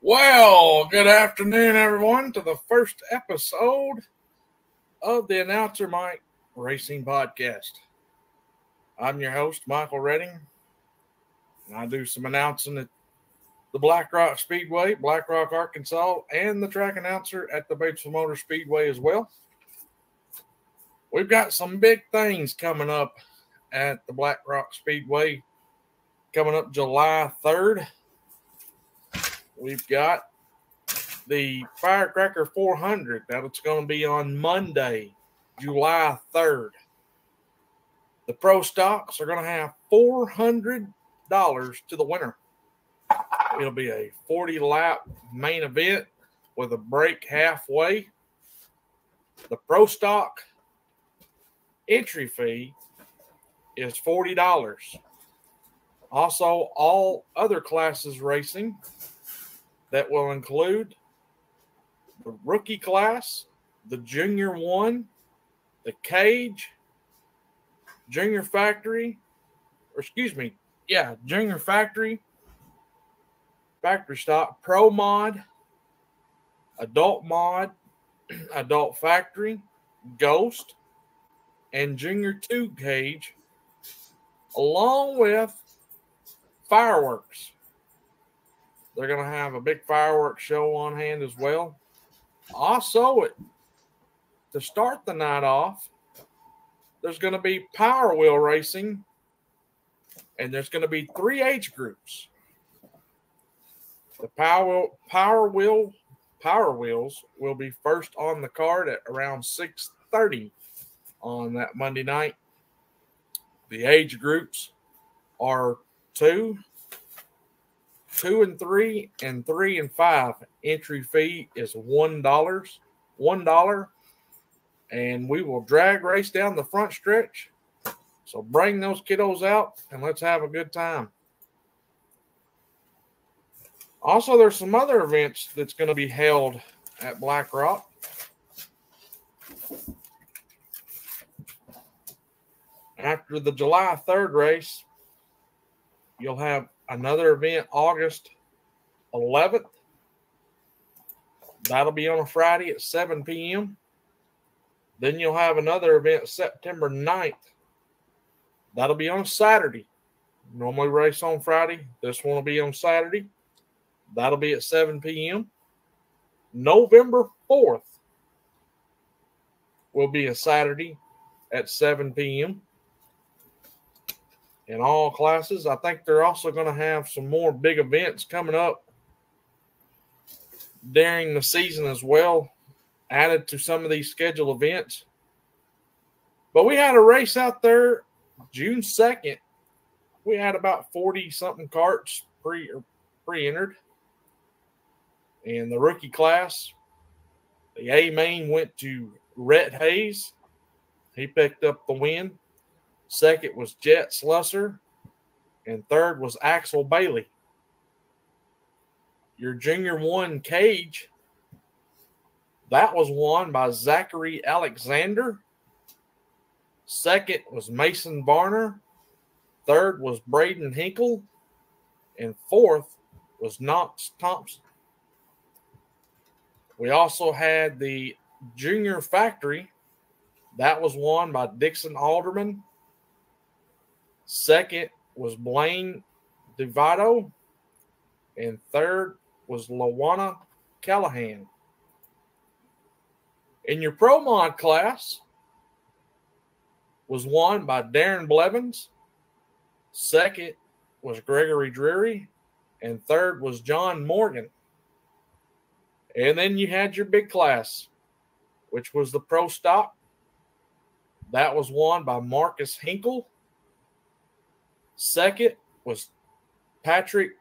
Well, good afternoon, everyone, to the first episode of the Announcer Mike Racing Podcast. I'm your host, Michael Redding, and I do some announcing at the Black Rock Speedway, Black Rock, Arkansas, and the track announcer at the Batesville Motor Speedway as well. We've got some big things coming up at the Black Rock Speedway coming up July 3rd. We've got the Firecracker 400. That's going to be on Monday, July 3rd. The Pro Stocks are going to have $400 to the winner. It'll be a 40-lap main event with a break halfway. The Pro Stock entry fee is $40. Also, all other classes racing that will include the rookie class, the junior one, the cage, junior factory, junior factory stock, pro mod, adult factory, ghost, and junior 2 cage, along with fireworks. They're going to have a big fireworks show on hand as well. Also, to start the night off, there's going to be Power Wheel racing, and there's going to be 3 age groups. The Power Wheels will be first on the card at around 6:30 on that Monday night. The age groups are 2 and 3, and 3 and 5. Entry fee is $1, and we will drag race down the front stretch. So bring those kiddos out and let's have a good time. Also, there's some other events that's going to be held at Black Rock. After the July 3rd race, you'll have another event August 11th. That'll be on a Friday at 7 p.m. Then you'll have another event September 9th. That'll be on Saturday. Normally race on Friday. This one will be on Saturday. That'll be at 7 p.m. November 4th will be a Saturday at 7 p.m. in all classes. I think they're also going to have some more big events coming up during the season as well, added to some of these scheduled events. But we had a race out there June 2nd. We had about 40-something karts pre-entered. In the rookie class, the A main went to Rhett Hayes. He picked up the win. Second was Jet Slusser, and third was Axel Bailey. Your junior 1 cage, that was won by Zachary Alexander. Second was Mason Varner. Third was Braden Hinkle. And fourth was Knox Thompson. We also had the junior factory. That was won by Dixon Alderman. Second was Blaine DeVito. And third was Lawana Callahan. In your Pro Mod class was won by Darren Blevins. Second was Gregory Drury. And third was John Morgan. And then you had your big class, which was the Pro Stock. That was won by Marcus Hinkle. Second was Patrick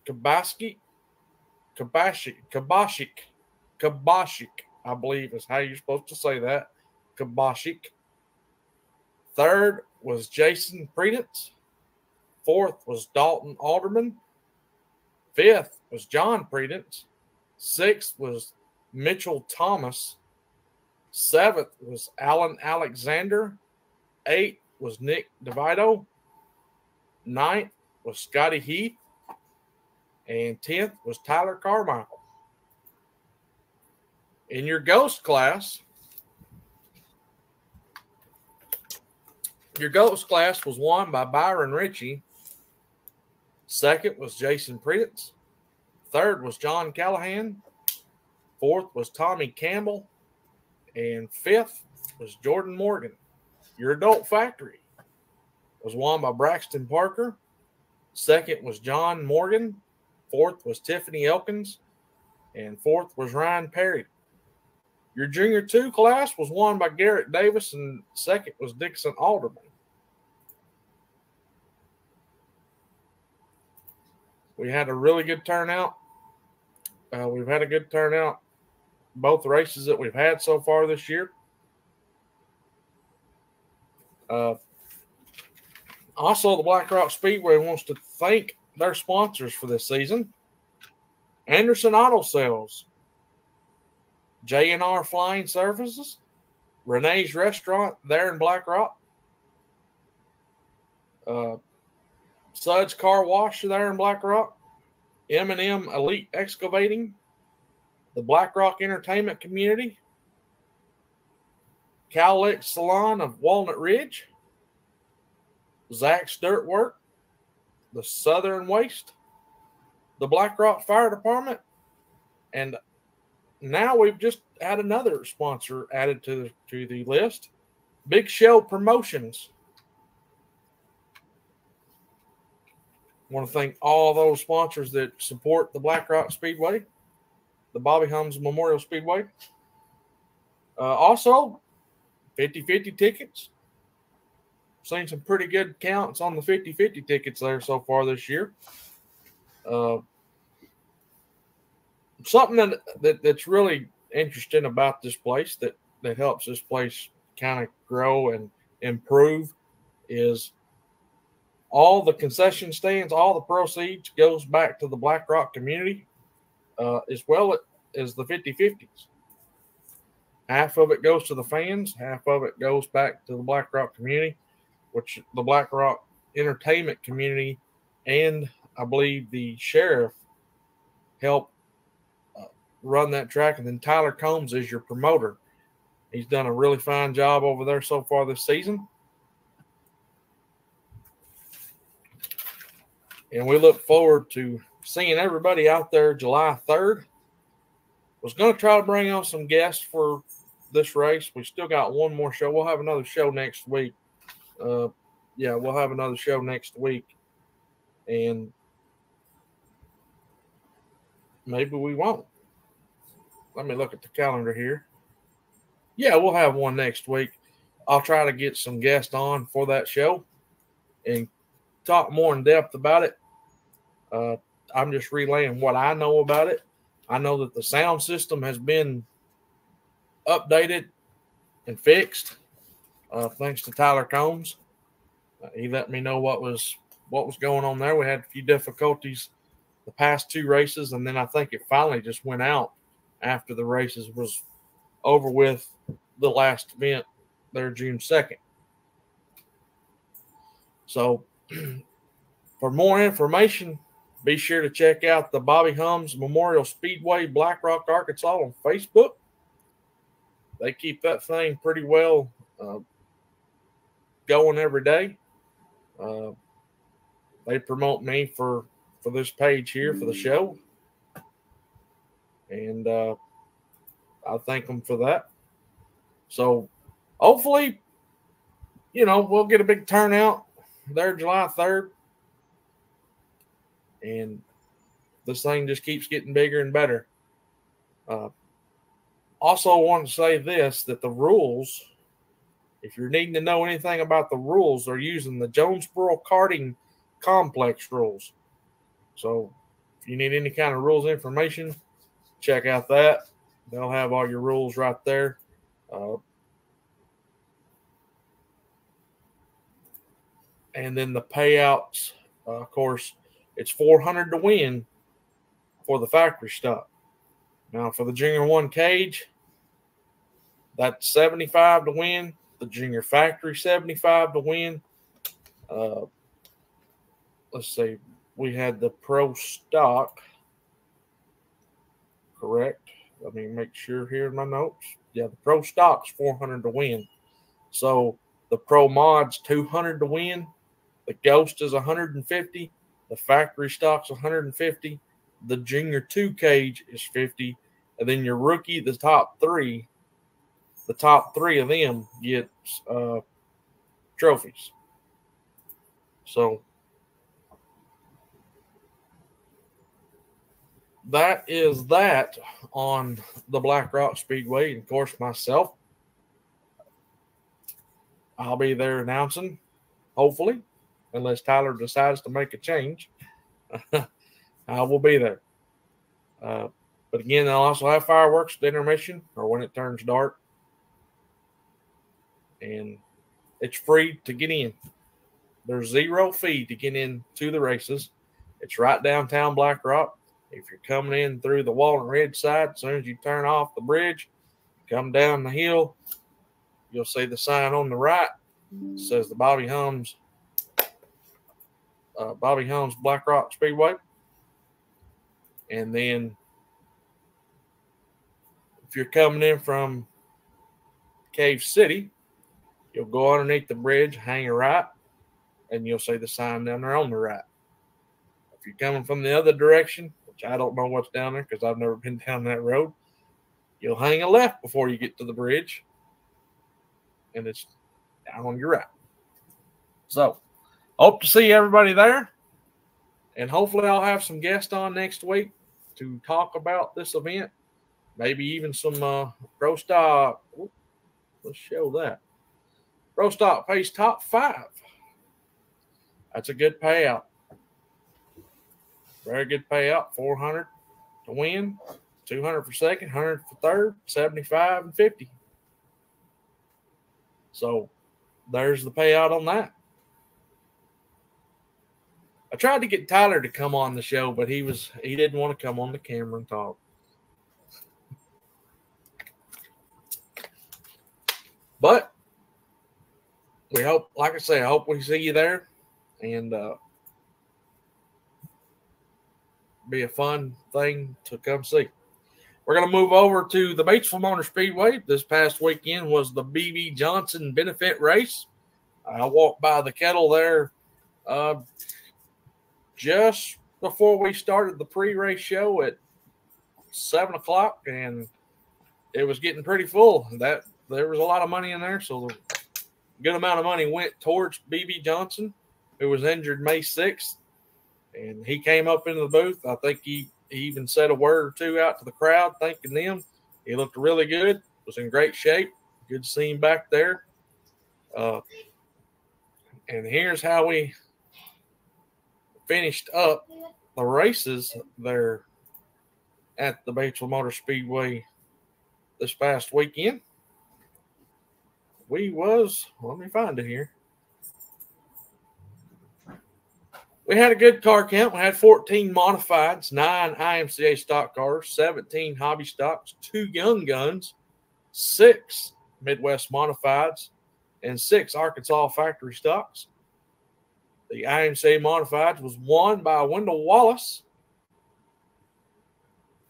Kabashik, I believe is how you're supposed to say that. Kabashik. Third was Jason Predence. Fourth was Dalton Alderman. Fifth was John Predence. Sixth was Mitchell Thomas. Seventh was Alan Alexander. Eighth was Nick DeVito. Ninth was Scotty Heath. and 10th was Tyler Carmichael. In your Ghost class, was won by Byron Ritchie. Second was Jason Pritz. Third was John Callahan. Fourth was Tommy Campbell. And fifth was Jordan Morgan. Your Adult Factory was won by Braxton Parker. Second was John Morgan. Fourth was Tiffany Elkins. And fourth was Ryan Perry. Your Junior 2 class was won by Garrett Davis, and second was Dixon Alderman. We had a really good turnout. We've had a good turnout both races that we've had so far this year. Also, the Black Rock Speedway wants to thank their sponsors for this season: Anderson Auto Sales, J&R Flying Services, Renee's Restaurant there in Black Rock, Suds Car Wash there in Black Rock, M&M Elite Excavating, the Black Rock Entertainment Community, Cowlick Salon of Walnut Ridge, Zach's Dirt Work, the Southern Waste, the Black Rock Fire Department, and now we've just had another sponsor added to the list, Big Show Promotions. I want to thank all those sponsors that support the Black Rock Speedway, the Bobby Hums Memorial Speedway. Also, 50-50 tickets. Seen some pretty good counts on the 50-50 tickets there so far this year. Something that's really interesting about this place that helps this place kind of grow and improve is all the concession stands, all the proceeds goes back to the Black Rock community, as well as the 50-50s. Half of it goes to the fans, half of it goes back to the Black Rock community, which the Black Rock entertainment community and I believe the sheriff help run that track. And then Tyler Combs is your promoter. He's done a really fine job over there so far this season. And we look forward to seeing everybody out there July 3rd. Was going to try to bring on some guests for this race. We still got one more show. We'll have another show next week. We'll have another show next week. And maybe we won't. Let me look at the calendar here. Yeah, we'll have one next week. I'll try to get some guests on for that show and talk more in depth about it. I'm just relaying what I know about it. I know that the sound system has been updated and fixed thanks to Tyler Combs. He let me know what was going on there. We had a few difficulties the past two races, and then I think it finally just went out after the races was over with, the last event there June 2nd. So for more information, be sure to check out the Bobby Hums Memorial Speedway, Black Rock, Arkansas on Facebook. They keep that thing pretty well going every day. They promote me for this page here for the show. And I thank them for that. So hopefully, we'll get a big turnout there July 3rd. And this thing just keeps getting bigger and better. Also, I want to say this, that the rules, if you're needing to know anything about the rules, they're using the Jonesboro Karting Complex rules. So if you need any kind of rules information, check out that. They'll have all your rules right there. And then the payouts, of course, it's $400 to win for the factory stuff. Now, for the Junior 1 cage, that's $75 to win. The Junior Factory, $75 to win. Let's see. we had the Pro Stock. Correct. Let me make sure here in my notes. Yeah, the Pro Stock's 400 to win. So the Pro Mod's 200 to win. The Ghost is 150. The Factory Stock's 150. The Junior 2 cage is 50. And then your rookie, the top three of them get trophies. So that is that on the Black Rock Speedway. And of course, myself, I'll be there announcing, hopefully, unless Tyler decides to make a change. I will be there. But again, they'll also have fireworks at the intermission or when it turns dark. And it's free to get in. There's 0 fee to get into the races. It's right downtown Black Rock. If you're coming in through the Walton Ridge side, as soon as you turn off the bridge, come down the hill, you'll see the sign on the right. It says the Bobby Holmes Black Rock Speedway. And then if you're coming in from Cave City, you'll go underneath the bridge, hang a right, and you'll see the sign down there on the right. If you're coming from the other direction, which I don't know what's down there because I've never been down that road, you'll hang a left before you get to the bridge, and it's down on your right. So, hope to see everybody there, and hopefully I'll have some guests on next week to talk about this event, maybe even some Pro Stock. Let's show that. Pro Stock pays top 5. That's a good payout. Very good payout. 400 to win, 200 for second, 100 for third, 75 and 50. So there's the payout on that. I tried to get Tyler to come on the show, but he didn't want to come on the camera and talk. But we hope, like I say, I hope we see you there, and be a fun thing to come see. We're going to move over to the Batesville Motor Speedway. This past weekend was the B.B. Johnson benefit race. I walked by the kettle there just before we started the pre-race show at 7 o'clock, and it was getting pretty full. There was a lot of money in there, so a good amount of money went towards B.B. Johnson, who was injured May 6th, and he came up into the booth. I think he even said a word or two out to the crowd, thanking them. He looked really good, was in great shape. Good to see him back there. And here's how we finished up the races there at the Batesville Motor Speedway this past weekend. Let me find it here. We had a good car count. We had 14 modifieds, 9 IMCA stock cars, 17 hobby stocks, 2 young guns, 6 Midwest modifieds, and 6 Arkansas factory stocks. The IMCA modifieds was won by Wendell Wallace.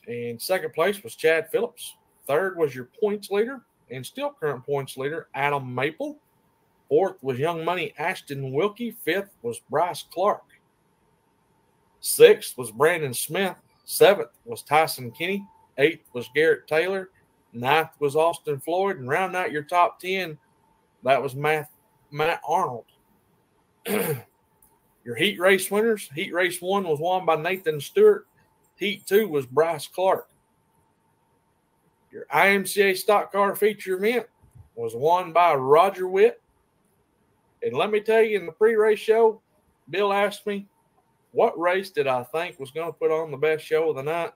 And second place was Chad Phillips. Third was your points leader and still current points leader, Adam Maple. Fourth was Young Money Ashton Wilkie. Fifth was Bryce Clark. Sixth was Brandon Smith. Seventh was Tyson Kinney. Eighth was Garrett Taylor. Ninth was Austin Floyd. And rounding out your top 10, that was Matt Arnold. Your heat race winners, heat race 1 was won by Nathan Stewart. Heat 2 was Bryce Clark. Your IMCA stock car feature event was won by Roger Witt. And let me tell you, in the pre-race show, Bill asked me, what race did I think was going to put on the best show of the night?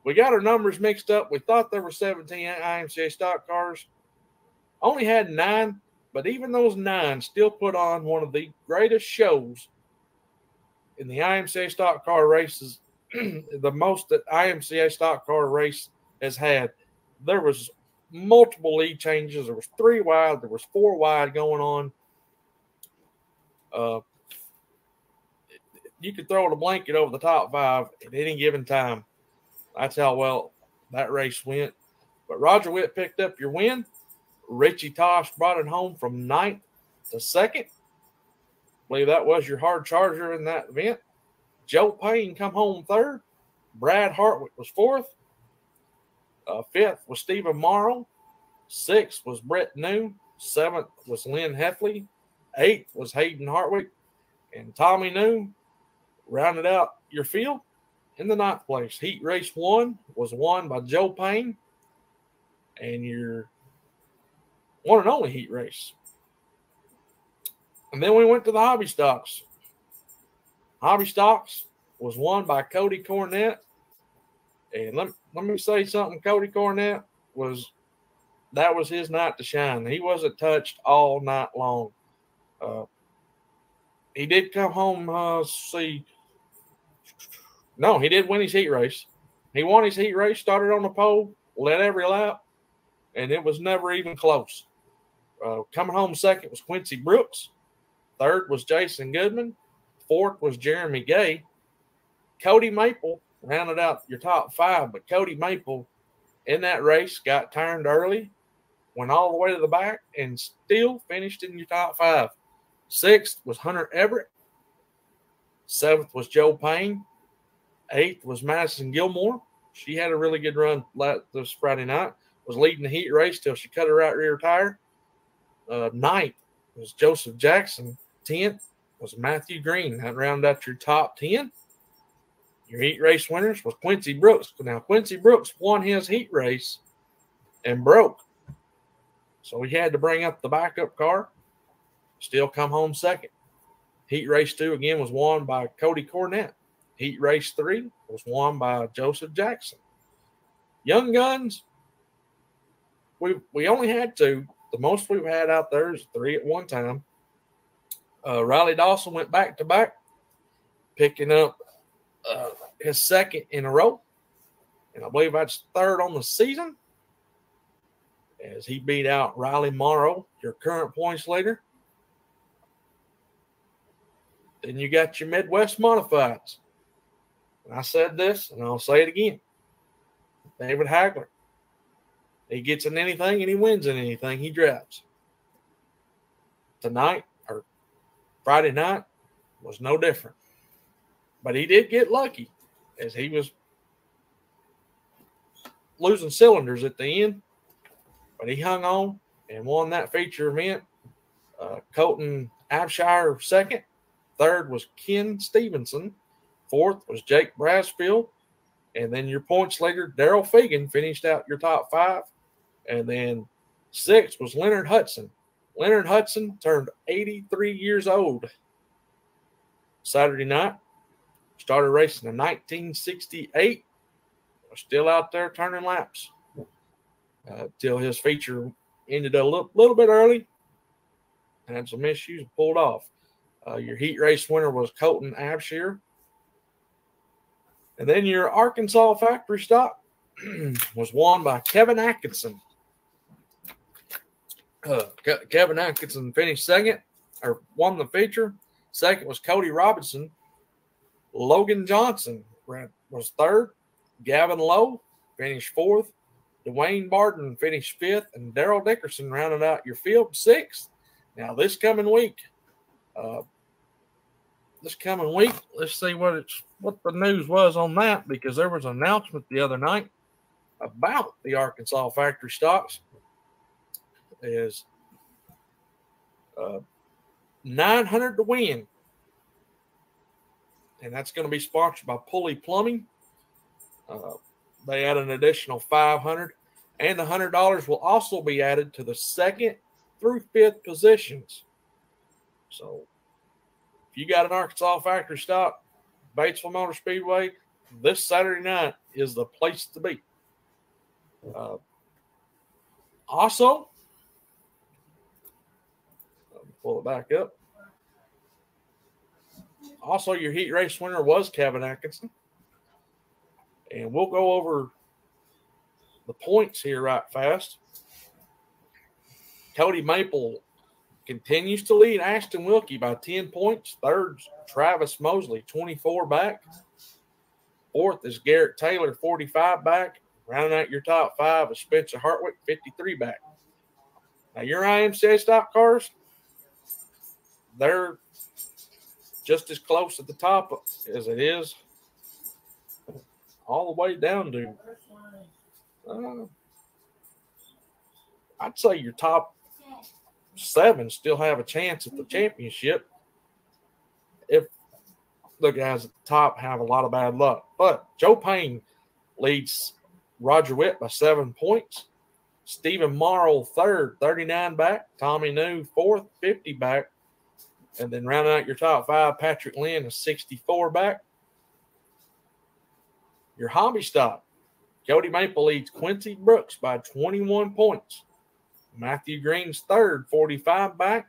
We got our numbers mixed up. We thought there were 17 IMCA stock cars. Only had 9, but even those 9 still put on one of the greatest shows in the IMCA stock car races, the most that IMCA stock car race has had. There was multiple lead changes. There was 3 wide. There was 4 wide going on. you could throw the blanket over the top five at any given time. That's how well that race went. But Roger Witt picked up your win. Richie Tosh brought it home from 9th to 2nd. I believe that was your hard charger in that event. Joe Payne come home 3rd. Brad Hartwick was 4th. 5th was Stephen Morrow. 6th was Brett New. 7th was Lynn Heffley. 8th was Hayden Hartwick. And Tommy New rounded out your field in the 9th place. Heat race 1 was won by Joe Payne. And your one and only heat race. And then we went to the hobby stocks. Hobby stocks was won by Cody Cornett. And let me say something. Cody Cornett that was his night to shine. He wasn't touched all night long. He did come home, No, he did win his heat race. He won his heat race, started on the pole, led every lap, and it was never even close. Coming home 2nd was Quincy Brooks. 3rd was Jason Goodman. 4th was Jeremy Gay. Cody Maple rounded out your top 5, but Cody Maple in that race got turned early, went all the way to the back, and still finished in your top 5. 6th was Hunter Everett. 7th was Joe Payne. 8th was Madison Gilmore. She had a really good run this Friday night. Was leading the heat race till she cut her right rear tire. 9th was Joseph Jackson. 10th was Matthew Green. That rounded out your top 10. Your heat race winners was Quincy Brooks. Now, Quincy Brooks won his heat race and broke. So he had to bring up the backup car. Still come home 2nd. Heat race 2 again was won by Cody Cornett. Heat race 3 was won by Joseph Jackson. Young Guns, we only had 2. The most we've had out there is 3 at one time. Riley Dawson went back-to-back, picking up his 2nd in a row. And I believe that's 3rd on the season, as he beat out Riley Morrow, your current points leader. Then you got your Midwest Modifieds. And I said this, and I'll say it again. David Hagler. He gets in anything, and he wins in anything he drives. Tonight, or Friday night, was no different. But he did get lucky, as he was losing cylinders at the end. But he hung on and won that feature event. Colton Abshire 2nd. 3rd was Ken Stevenson. 4th was Jake Brasfield. And then your points leader, Daryl Fegan, finished out your top 5. And then 6th was Leonard Hudson. Leonard Hudson turned 83 years old Saturday night. Started racing in 1968. Was still out there turning laps till his feature ended a little bit early. Had some issues, pulled off. Your heat race winner was Colton Abshire. And then your Arkansas factory stock was won by Kevin Atkinson. Kevin Atkinson finished 2nd, or won the feature. 2nd was Cody Robinson. Logan Johnson was 3rd. Gavin Lowe finished 4th. Dwayne Barton finished 5th. And Daryl Dickerson rounded out your field 6th. Now, this coming week, let's see what the news was on that, because there was an announcement the other night about the Arkansas factory stocks. Is 900 to win, and that's going to be sponsored by Pulley Plumbing. They add an additional 500, and the $100 will also be added to the 2nd through 5th positions. So, if you got an Arkansas factory stock, Batesville Motor Speedway, this Saturday night is the place to be. Also, let me pull it back up. Also, your heat race winner was Kevin Atkinson. And we'll go over the points here right fast. Cody Maple continues to lead Ashton Wilkie by 10 points. Third, Travis Mosley, 24 back. Fourth is Garrett Taylor, 45 back. Rounding out your top five is Spencer Hartwick, 53 back. Now, your IMCA stock cars, they're just as close at the top as it is all the way down to, I'd say your top 7 still have a chance at the championship if the guys at the top have a lot of bad luck. But Joe Payne leads Roger Witt by 7 points. Stephen Morrow, third, 39 back. Tommy New, fourth, 50 back. And then rounding out your top 5, Patrick Lynn is 64 back. Your hobby stock, Cody Maple leads Quincy Brooks by 21 points. Matthew Green's third, 45 back.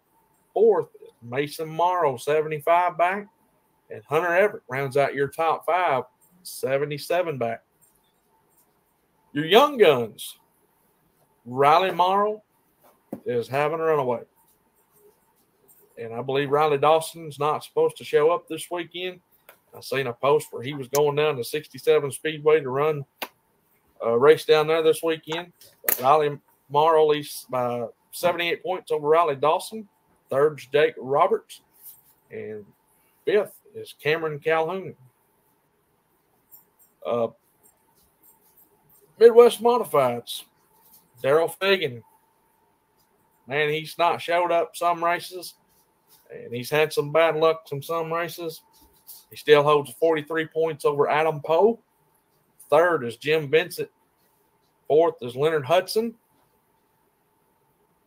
Fourth, Mason Morrow, 75 back. And Hunter Everett rounds out your top 5, 77 back. Your young guns, Riley Morrow is having a runaway. And I believe Riley Dawson's not supposed to show up this weekend. I seen a post where he was going down to 67 Speedway to run a race down there this weekend. Riley Morrow leads by 78 points over Riley Dawson. Third's Jake Roberts. And fifth is Cameron Calhoun. Midwest Modifieds, Daryl Fagan. Man, he's not showed up some races, and he's had some bad luck in some races. He still holds 43 points over Adam Poe. Third is Jim Vincent. Fourth is Leonard Hudson.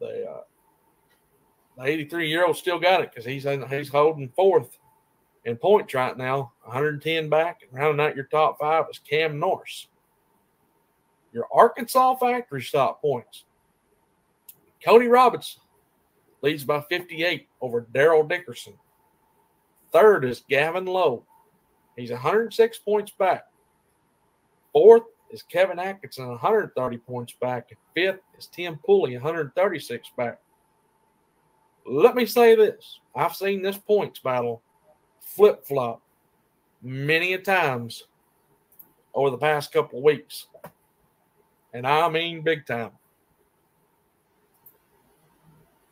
The 83-year-old still got it because he's holding fourth in points right now, 110 back. And rounding out your top 5 is Cam Norris. Your Arkansas factory stock points, Cody Robinson leads by 58 over Daryl Dickerson. Third is Gavin Lowe. He's 106 points back. Fourth is Kevin Atkinson, 130 points back. And fifth is Tim Pooley, 136 back. Let me say this. I've seen this points battle flip-flop many a times over the past couple of weeks. And I mean big time.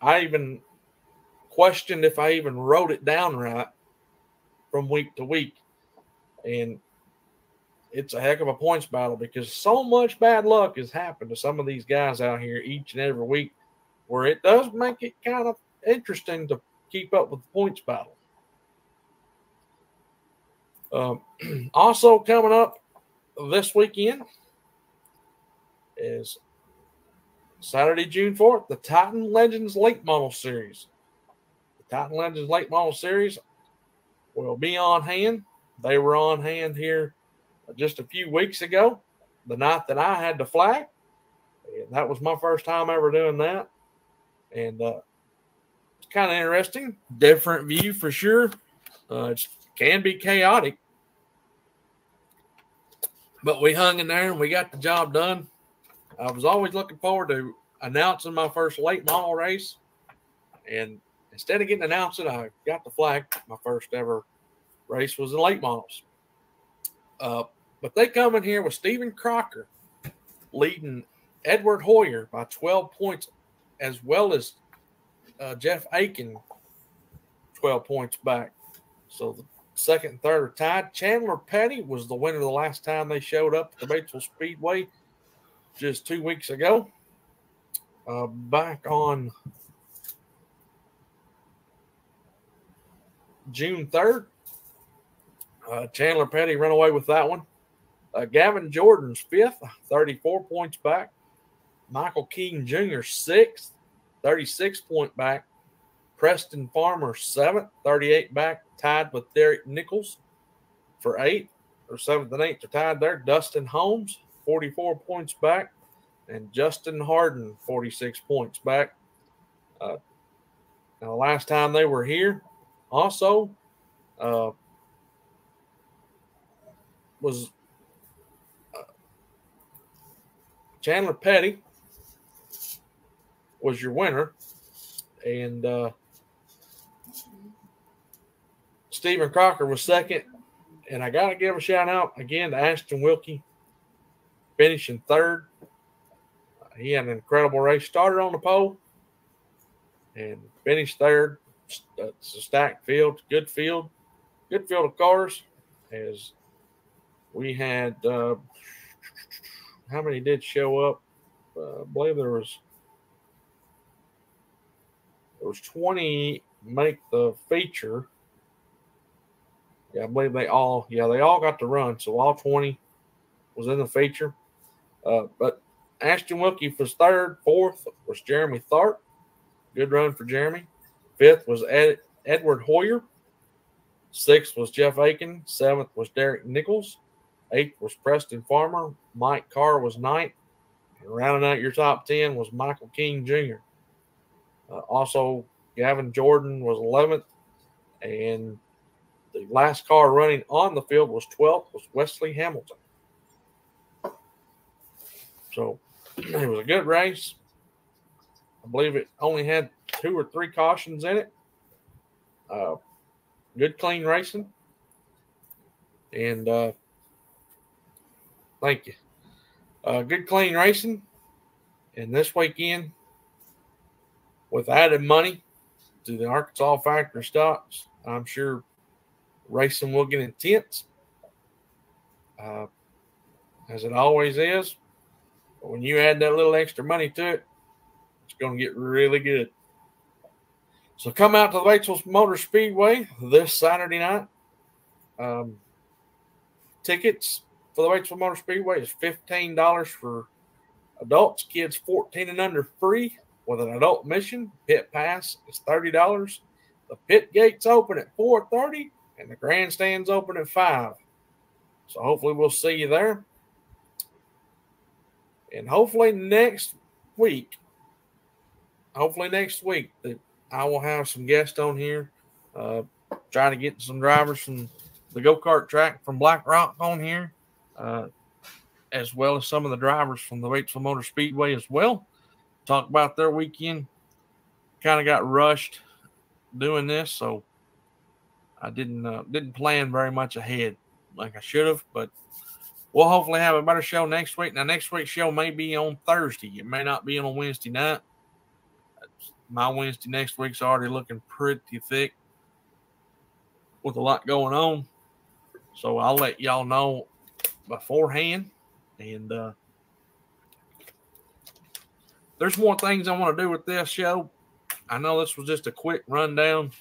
I even questioned if I even wrote it down right from week to week. And it's a heck of a points battle because so much bad luck has happened to some of these guys out here each and every week where it does make it kind of interesting to keep up with the points battle. Also coming up this weekend is Saturday, June 4th, the Titan Legends Late Model Series. The Titan Legends Late Model Series will be on hand. They were on hand here just a few weeks ago, the night that I had the flag. And that was my first time ever doing that. And it's kind of interesting. Different view for sure. It can be chaotic. But we hung in there and we got the job done. I was always looking forward to announcing my first late model race. And instead of getting announced, I got the flag. My first ever race was in late models. But they come in here with Steven Crocker leading Edward Hoyer by 12 points, as well as Jeff Aiken 12 points back. So the second and third are tied. Chandler Petty was the winner the last time they showed up at the Batesville Speedway just 2 weeks ago. Back on June 3rd. Chandler Petty ran away with that one. Gavin Jordan's fifth, 34 points back. Michael Keaton Jr. sixth, 36 point back. Preston Farmer seventh, 38 back, tied with Derek Nichols for eighth. Or seventh and eighth are tied there. Dustin Holmes, 44 points back. And Justin Harden, 46 points back. Now, last time they were here, also was Chandler Petty was your winner. and Stephen Crocker was second. And I got to give a shout out again to Ashton Wilkie, finishing third. He had an incredible race. Started on the pole and finished third. It's a stacked field, good field of cars. As we had, how many did show up? I believe there was 20 make the feature. Yeah, I believe they all got to run. So all 20 was in the feature. But Ashton Wilkie was third. Fourth was Jeremy Tharp. Good run for Jeremy. Fifth was Edward Hoyer. Sixth was Jeff Aiken. Seventh was Derek Nichols. Eighth was Preston Farmer. Mike Carr was ninth. And rounding out your top 10 was Michael King Jr. Also, Gavin Jordan was 11th. And the last car running on the field was 12th, was Wesley Hamilton. So it was a good race. I believe it only had 2 or 3 cautions in it. Good, clean racing. And thank you. Good, clean racing. And this weekend, with added money to the Arkansas factory stocks, I'm sure racing will get intense, as it always is. But when you add that little extra money to it, it's going to get really good. So come out to the Batesville Motor Speedway this Saturday night. Tickets for the Batesville Motor Speedway is $15 for adults. Kids 14 and under free with an adult admission. Pit pass is $30. The pit gates open at 4:30 and the grandstands open at 5. So hopefully we'll see you there. And hopefully next week that I will have some guests on here, trying to get some drivers from the go-kart track from Black Rock on here, as well as some of the drivers from the Batesville Motor Speedway as well. Talk about their weekend. Kind of got rushed doing this, so I didn't plan very much ahead like I should have, but we'll hopefully have a better show next week. Now, next week's show may be on Thursday. It may not be on Wednesday night. My Wednesday next week's already looking pretty thick with a lot going on. So I'll let y'all know beforehand. And there's more things I want to do with this show. I know this was just a quick rundown.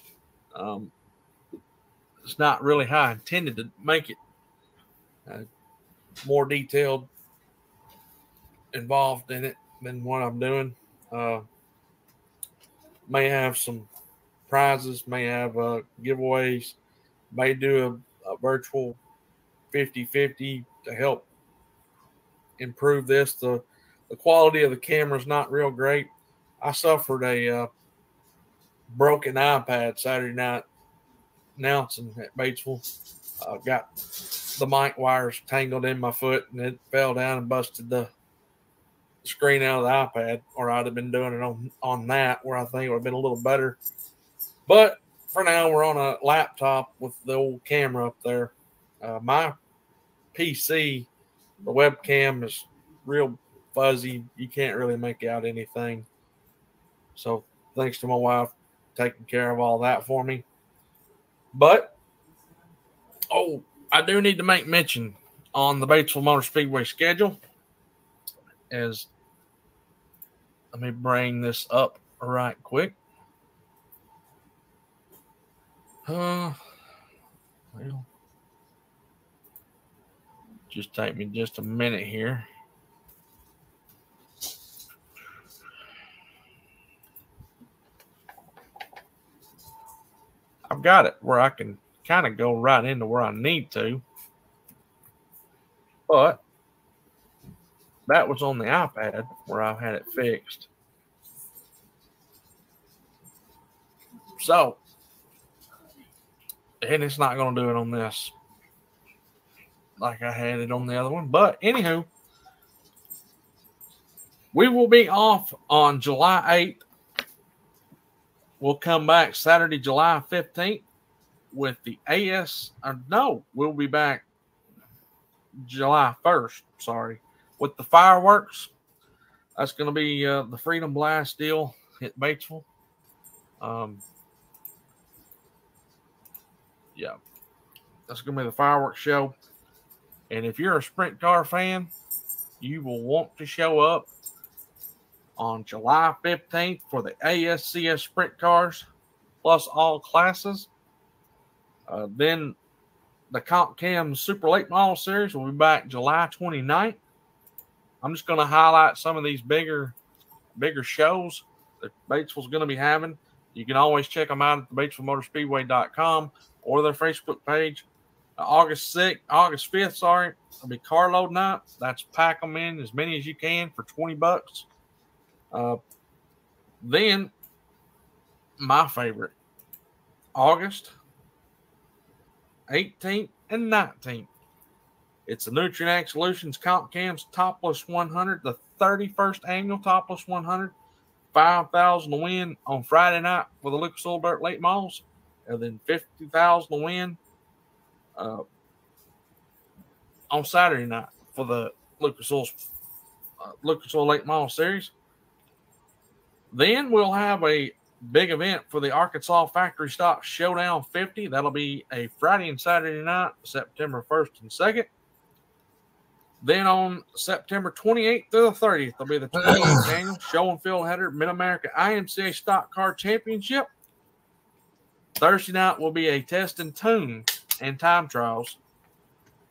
It's not really how I intended to make it. More detailed involved in it than what I'm doing. May have some prizes, may have giveaways, may do a virtual 50-50 to help improve this. The quality of the camera is not real great. I suffered a broken iPad Saturday night announcing at Batesville. Got the mic wires tangled in my foot, and it fell down and busted the screen out of the iPad, or I'd have been doing it on that, where I think it would have been a little better. But for now, we're on a laptop with the old camera up there. My PC, the webcam is real fuzzy. You can't really make out anything. So thanks to my wife taking care of all that for me. But, I do need to make mention on the Batesville Motor Speedway schedule. Let me bring this up right quick. Well, just take me just a minute here. I've got it where I can kind of go right into where I need to. But that was on the iPad where I had it fixed. So, and it's not going to do it on this like I had it on the other one. But anywho, we will be off on July 8th we'll come back Saturday, July 15th with the we'll be back July 1st, with the fireworks. That's going to be the Freedom Blast deal at Batesville. Yeah, that's going to be the fireworks show. And if you're a sprint car fan, you will want to show up on July 15th for the ASCS sprint cars, plus all classes. Then the Comp Cam Super Late Model Series will be back July 29th. I'm just going to highlight some of these bigger shows that Batesville's going to be having. You can always check them out at the BatesvilleMotorSpeedway.com or their Facebook page. August 5th, it'll be carload night. That's pack them in as many as you can for $20. Then, my favorite, August 18th and 19th. It's the Nutrient Solutions Comp Cam's Topless 100, the 31st annual Topless 100. $5,000 to win on Friday night for the Lucas Oil Dirt Late Models, and then $50,000 to win on Saturday night for the Lucas Oil Late Model Series. Then we'll have a big event for the Arkansas Factory Stock Showdown 50. That'll be a Friday and Saturday night, September 1st and 2nd. Then on September 28th through the 30th, there'll be the 28th annual Show and Field Header Mid-America IMCA Stock Car Championship. Thursday night will be a test and tune and time trials.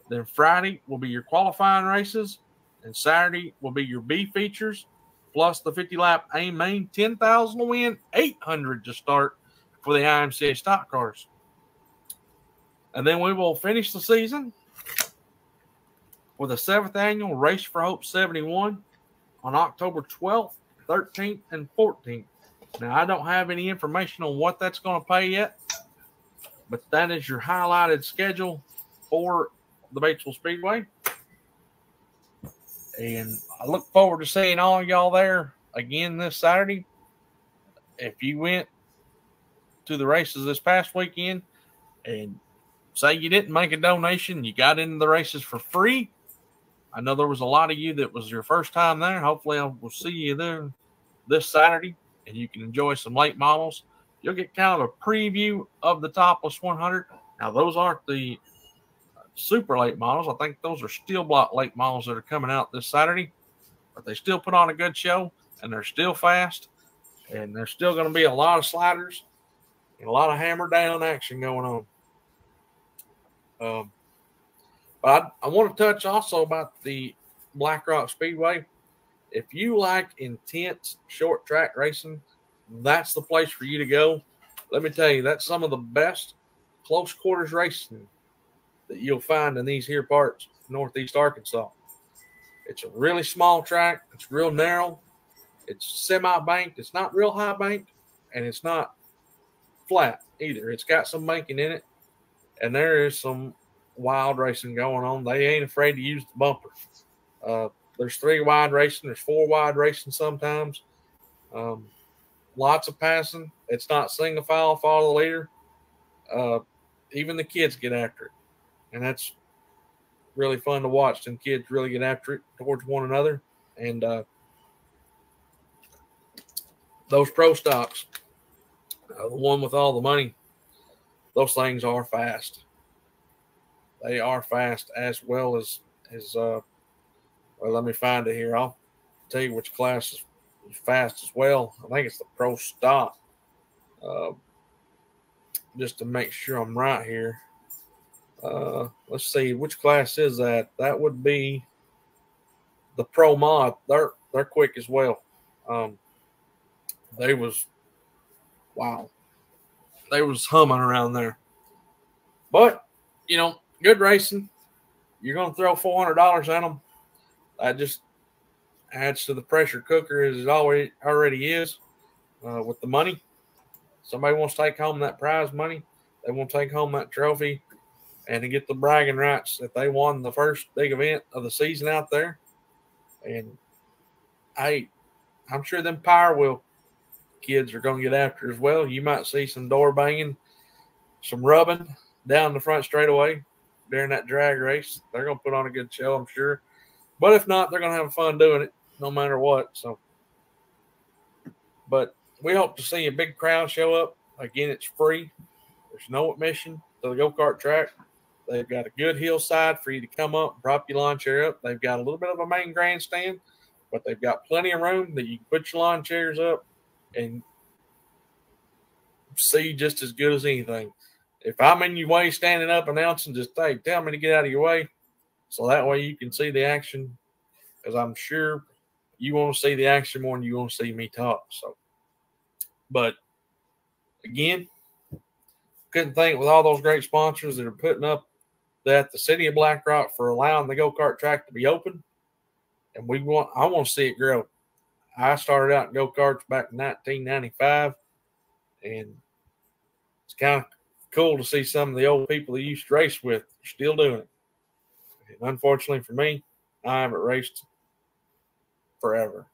Then Friday will be your qualifying races, and Saturday will be your B features, plus the 50-lap AIM main, $10,000 to win, $800 to start for the IMCA stock cars. And then we will finish the season with the 7th annual Race for Hope 71 on October 12th, 13th, and 14th. Now, I don't have any information on what that's going to pay yet, but that is your highlighted schedule for the Batesville Speedway. And I look forward to seeing all y'all there again this Saturday. If you went to the races this past weekend and say you didn't make a donation, you got into the races for free. I know there was a lot of you that was your first time there. Hopefully I will see you there this Saturday and you can enjoy some late models. You'll get kind of a preview of the Topless 100. Now, those aren't the super late models. I think those are steel block late models that are coming out this Saturday, but they still put on a good show and they're still fast, and there's still going to be a lot of sliders and a lot of hammer down action going on. But I want to touch also about the Black Rock Speedway. If you like intense short track racing, that's the place for you to go. Let me tell you, that's some of the best close quarters racing that you'll find in these here parts of Northeast Arkansas. It's a really small track. It's real narrow. It's semi-banked. It's not real high banked, and it's not flat either. It's got some banking in it, and there is some wild racing going on. They ain't afraid to use the bumper. There's 3 wide racing. There's 4 wide racing sometimes. Lots of passing. It's not single file, follow the leader. Even the kids get after it. And that's really fun to watch. Them kids really get after it towards one another. And those pro stocks, the one with all the money, those things are fast. They are fast as well as well, let me find it here. I'll tell you which class is fast as well. I think it's the pro stock. Just to make sure I'm right here. Let's see, which class is that? That would be the Pro Mod. They're quick as well. They was humming around there. But good racing. You're going to throw $400 at them. That just adds to the pressure cooker as it already is with the money. Somebody wants to take home that prize money. They want to take home that trophy and to get the bragging rights that they won the first big event of the season out there. And hey, I'm sure them Power Wheel kids are going to get after as well. You might see some door banging, some rubbing down the front straightaway during that drag race. They're going to put on a good show, I'm sure. But if not, they're going to have fun doing it no matter what. So, but we hope to see a big crowd show up. Again, it's free. There's no admission to the go-kart track. They've got a good hillside for you to come up and prop your lawn chair up. They've got a little bit of a main grandstand, but they've got plenty of room that you can put your lawn chairs up and see just as good as anything. If I'm in your way standing up announcing, just hey, tell me to get out of your way, so that way you can see the action, because I'm sure you want to see the action more than you want to see me talk. So, but again, couldn't think with all those great sponsors that are putting up that the city of Black Rock for allowing the go-kart track to be open, and I want to see it grow. I started out in go-karts back in 1995, and it's kind of cool to see some of the old people that you used to race with still doing it. And unfortunately for me, I haven't raced forever.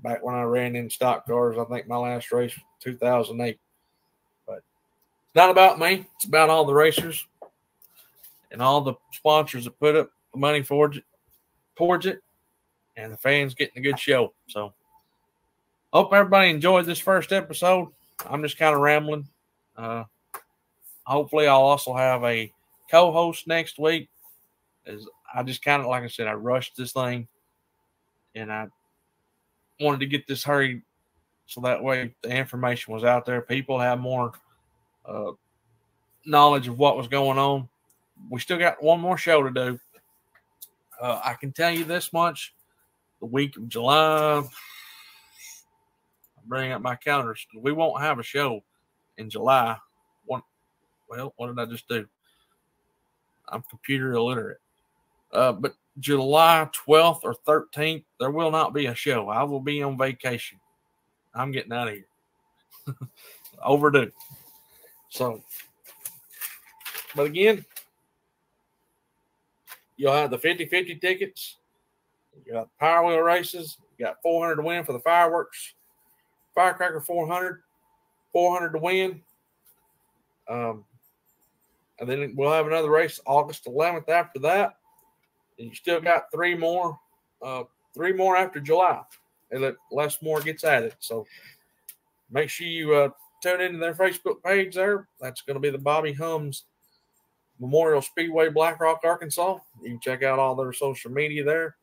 Back when I ran in stock cars, I think my last race was 2008. But it's not about me. It's about all the racers and all the sponsors that put up the money towards it, and the fans getting a good show. So, hope everybody enjoyed this first episode. I'm just kind of rambling. Hopefully, I'll also have a co-host next week. As I just kind of, like I said, I rushed this thing, and I wanted to get this hurried so that way the information was out there. People have more knowledge of what was going on. We still got one more show to do. I can tell you this much. The week of July, I'm bringing up my calendar. We won't have a show in July. What did I just do? I'm computer illiterate. But July 12th or 13th, there will not be a show. I will be on vacation. I'm getting out of here. Overdue. So, but again, you'll have the 50-50 tickets. You got Power Wheel races. You got $400 to win for the fireworks. Firecracker 400. $400 to win. And then we'll have another race August 11th after that. And you still got three more after July. And less more gets added. So make sure you tune into their Facebook page there. That's going to be the Bobby Hums Memorial Speedway, Black Rock, Arkansas. You can check out all their social media there.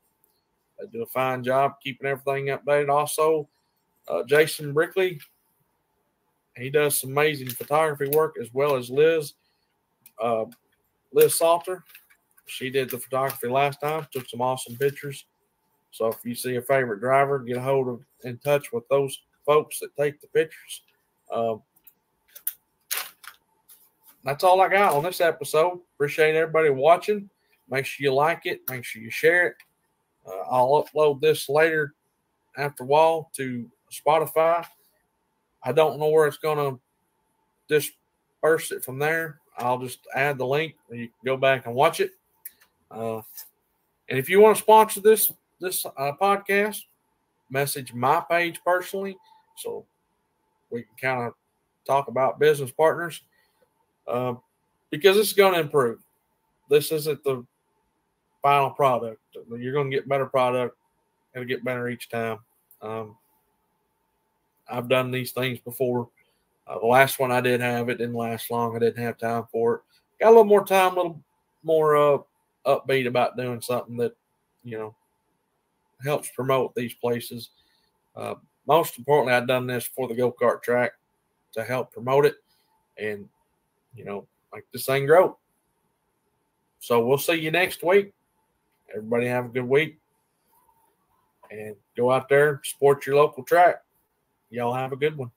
They do a fine job keeping everything updated. Also, Jason Brickley, he does some amazing photography work, as well as Liz Salter. She did the photography last time, took some awesome pictures. So if you see a favorite driver, get in touch with those folks that take the pictures. That's all I got on this episode. Appreciate everybody watching. Make sure you like it. Make sure you share it. I'll upload this later after a while to Spotify. I don't know where it's going to disperse it from there. I'll just add the link and you can go back and watch it. And if you want to sponsor this podcast, message my page personally so we can kind of talk about business partners, because it's going to improve. This isn't the final product. You're going to get better product. It'll get better each time. I've done these things before. The last one I did have, it didn't last long. I didn't have time for it. Got a little more time, a little more upbeat about doing something that, helps promote these places. Most importantly, I've done this for the go-kart track to help promote it and, make this thing grow. So we'll see you next week. Everybody have a good week. And go out there, support your local track. Y'all have a good one.